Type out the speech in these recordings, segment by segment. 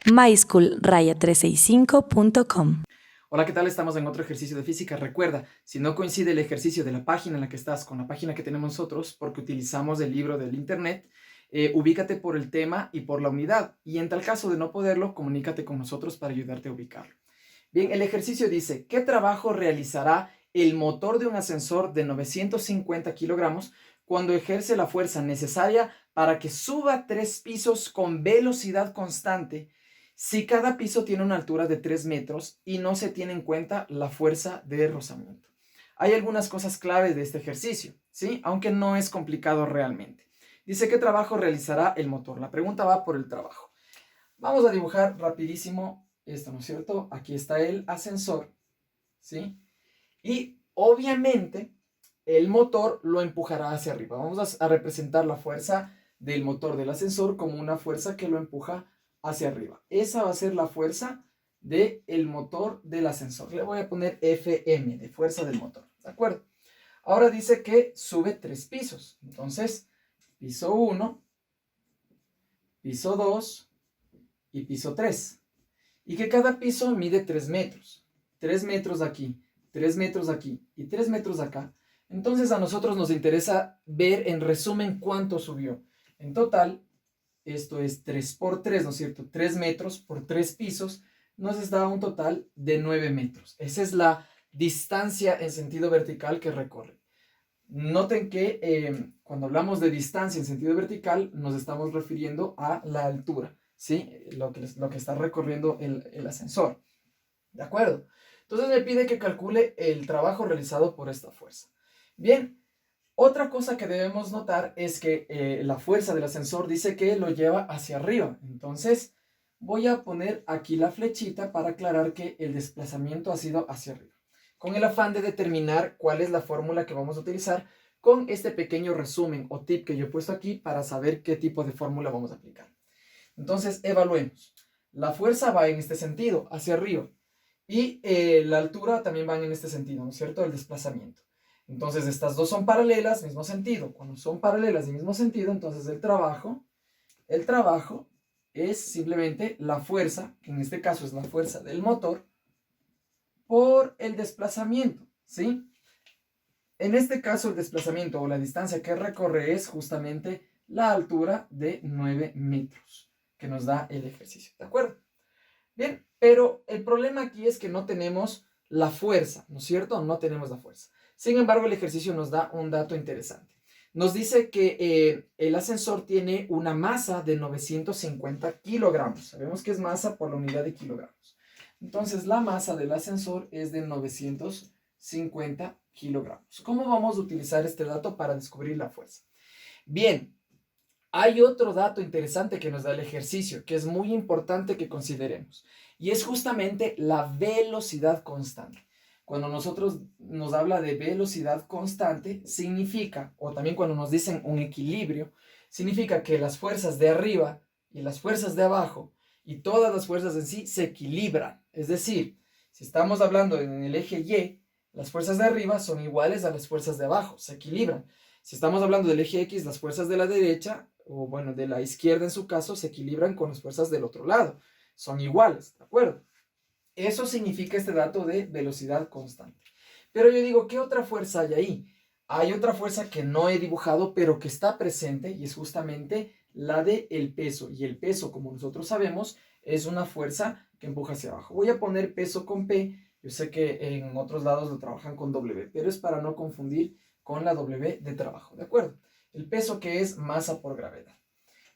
myschool-365.com. Hola, ¿qué tal? Estamos en otro ejercicio de física. Recuerda, si no coincide el ejercicio de la página en la que estás con la página que tenemos nosotros, porque utilizamos el libro del internet, ubícate por el tema y por la unidad. Y en tal caso de no poderlo, comunícate con nosotros para ayudarte a ubicarlo. Bien, el ejercicio dice, ¿qué trabajo realizará el motor de un ascensor de 950 kilogramos cuando ejerce la fuerza necesaria para que suba 3 pisos con velocidad constante si cada piso tiene una altura de 3 metros y no se tiene en cuenta la fuerza de rozamiento? Hay algunas cosas claves de este ejercicio, ¿sí? Aunque no es complicado realmente. Dice, ¿qué trabajo realizará el motor? La pregunta va por el trabajo. Vamos a dibujar rapidísimo esto, ¿no es cierto? Aquí está el ascensor, ¿sí? Y obviamente el motor lo empujará hacia arriba. Vamos a representar la fuerza del motor del ascensor como una fuerza que lo empuja hacia arriba. Esa va a ser la fuerza del motor del ascensor. Le voy a poner FM, de fuerza del motor, ¿de acuerdo? Ahora dice que sube 3 pisos. Entonces, piso 1, piso 2 y piso 3. Y que cada piso mide 3 metros. 3 metros aquí, 3 metros aquí y 3 metros acá. Entonces a nosotros nos interesa ver en resumen cuánto subió. En total, esto es 3 por 3, ¿no es cierto? 3 metros por 3 pisos nos da un total de 9 metros. Esa es la distancia en sentido vertical que recorre. Noten que cuando hablamos de distancia en sentido vertical nos estamos refiriendo a la altura, ¿sí? Lo que está recorriendo el ascensor. ¿De acuerdo? Entonces me pide que calcule el trabajo realizado por esta fuerza. Bien, otra cosa que debemos notar es que la fuerza del ascensor dice que lo lleva hacia arriba. Entonces voy a poner aquí la flechita para aclarar que el desplazamiento ha sido hacia arriba, con el afán de determinar cuál es la fórmula que vamos a utilizar con este pequeño resumen o tip que yo he puesto aquí para saber qué tipo de fórmula vamos a aplicar. Entonces evaluemos. La fuerza va en este sentido, hacia arriba. Y la altura también van en este sentido, ¿no es cierto? El desplazamiento. Entonces, estas dos son paralelas, mismo sentido. Cuando son paralelas y mismo sentido, entonces el trabajo es simplemente la fuerza, que en este caso es la fuerza del motor, por el desplazamiento, ¿sí? En este caso, el desplazamiento o la distancia que recorre es justamente la altura de 9 metros, que nos da el ejercicio, ¿de acuerdo? Bien, pero el problema aquí es que no tenemos la fuerza, ¿no es cierto? No tenemos la fuerza. Sin embargo, el ejercicio nos da un dato interesante. Nos dice que el ascensor tiene una masa de 950 kilogramos. Sabemos que es masa por la unidad de kilogramos. Entonces, la masa del ascensor es de 950 kilogramos. ¿Cómo vamos a utilizar este dato para descubrir la fuerza? Bien, hay otro dato interesante que nos da el ejercicio, que es muy importante que consideremos, y es justamente la velocidad constante. Cuando nosotros nos habla de velocidad constante, significa, o también cuando nos dicen un equilibrio, significa que las fuerzas de arriba y las fuerzas de abajo y todas las fuerzas en sí se equilibran. Es decir, si estamos hablando en el eje Y, las fuerzas de arriba son iguales a las fuerzas de abajo, se equilibran. Si estamos hablando del eje X, las fuerzas de la derecha, o bueno, de la izquierda en su caso, se equilibran con las fuerzas del otro lado. Son iguales, ¿de acuerdo? Eso significa este dato de velocidad constante. Pero yo digo, ¿qué otra fuerza hay ahí? Hay otra fuerza que no he dibujado, pero que está presente, y es justamente la del peso. Y el peso, como nosotros sabemos, es una fuerza que empuja hacia abajo. Voy a poner peso con P. Yo sé que en otros lados lo trabajan con W, pero es para no confundir con la W de trabajo, ¿de acuerdo? El peso, que es masa por gravedad.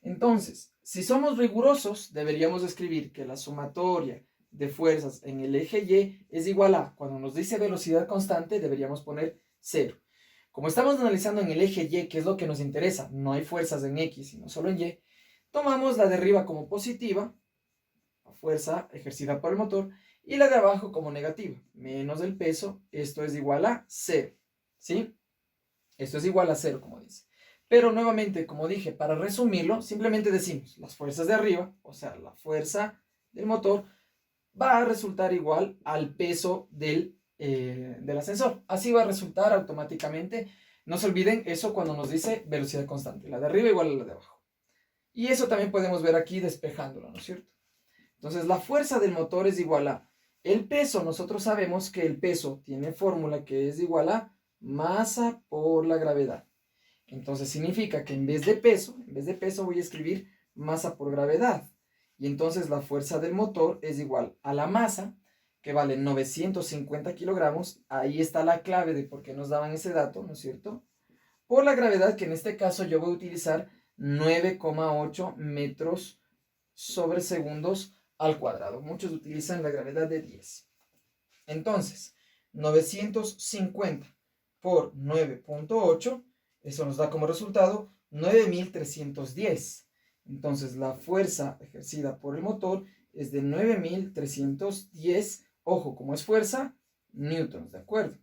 Entonces, si somos rigurosos, deberíamos escribir que la sumatoria de fuerzas en el eje Y es igual a, cuando nos dice velocidad constante, deberíamos poner 0. Como estamos analizando en el eje Y, que es lo que nos interesa, no hay fuerzas en X, sino solo en Y, tomamos la de arriba como positiva, la fuerza ejercida por el motor, y la de abajo como negativa, menos el peso, esto es igual a 0, ¿sí? Esto es igual a 0, como dice. Pero nuevamente, como dije, para resumirlo, simplemente decimos las fuerzas de arriba, o sea, la fuerza del motor, va a resultar igual al peso del ascensor. Así va a resultar automáticamente. No se olviden eso cuando nos dice velocidad constante. La de arriba igual a la de abajo. Y eso también podemos ver aquí despejándolo, ¿no es cierto? Entonces la fuerza del motor es igual a el peso. Nosotros sabemos que el peso tiene fórmula que es igual a masa por la gravedad. Entonces significa que en vez de peso voy a escribir masa por gravedad. Y entonces la fuerza del motor es igual a la masa, que vale 950 kilogramos. Ahí está la clave de por qué nos daban ese dato, ¿no es cierto? Por la gravedad, que en este caso yo voy a utilizar 9,8 metros sobre segundos al cuadrado. Muchos utilizan la gravedad de 10. Entonces, 950 por 9,8, eso nos da como resultado 9.310. Entonces, la fuerza ejercida por el motor es de 9.310, ojo, como es fuerza, newtons, ¿de acuerdo?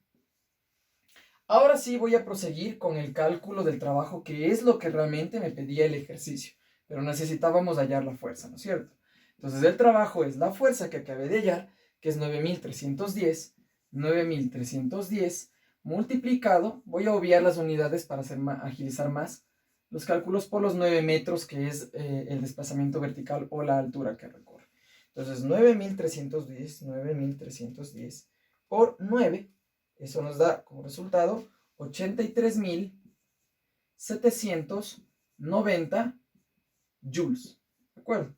Ahora sí voy a proseguir con el cálculo del trabajo, que es lo que realmente me pedía el ejercicio, pero necesitábamos hallar la fuerza, ¿no es cierto? Entonces el trabajo es la fuerza que acabé de hallar, que es 9.310 multiplicado, voy a obviar las unidades para agilizar más los cálculos, por los 9 metros, que es el desplazamiento vertical o la altura que recorre. Entonces 9.310 por 9, eso nos da como resultado 83.790 joules, ¿de acuerdo?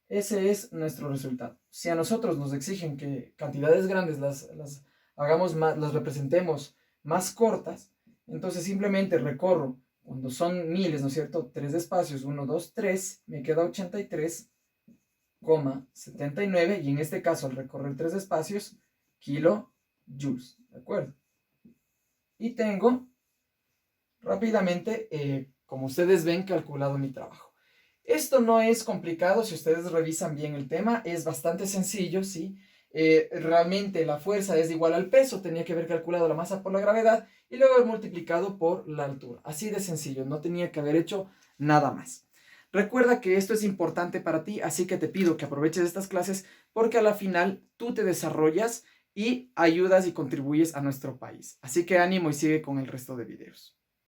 Ese es nuestro resultado. Si a nosotros nos exigen que cantidades grandes las hagamos más, las representemos más cortas, entonces simplemente recorro, cuando son miles, ¿no es cierto? 3 espacios, 1, 2, 3, me queda 83,79, y en este caso al recorrer 3 espacios, kilojoules, ¿de acuerdo? Y tengo rápidamente, como ustedes ven, calculado mi trabajo. Esto no es complicado si ustedes revisan bien el tema, es bastante sencillo, ¿sí? Realmente la fuerza es igual al peso, tenía que haber calculado la masa por la gravedad y luego haber multiplicado por la altura. Así de sencillo, no tenía que haber hecho nada más. Recuerda que esto es importante para ti, así que te pido que aproveches estas clases, porque a la final tú te desarrollas y ayudas y contribuyes a nuestro país. Así que ánimo y sigue con el resto de videos.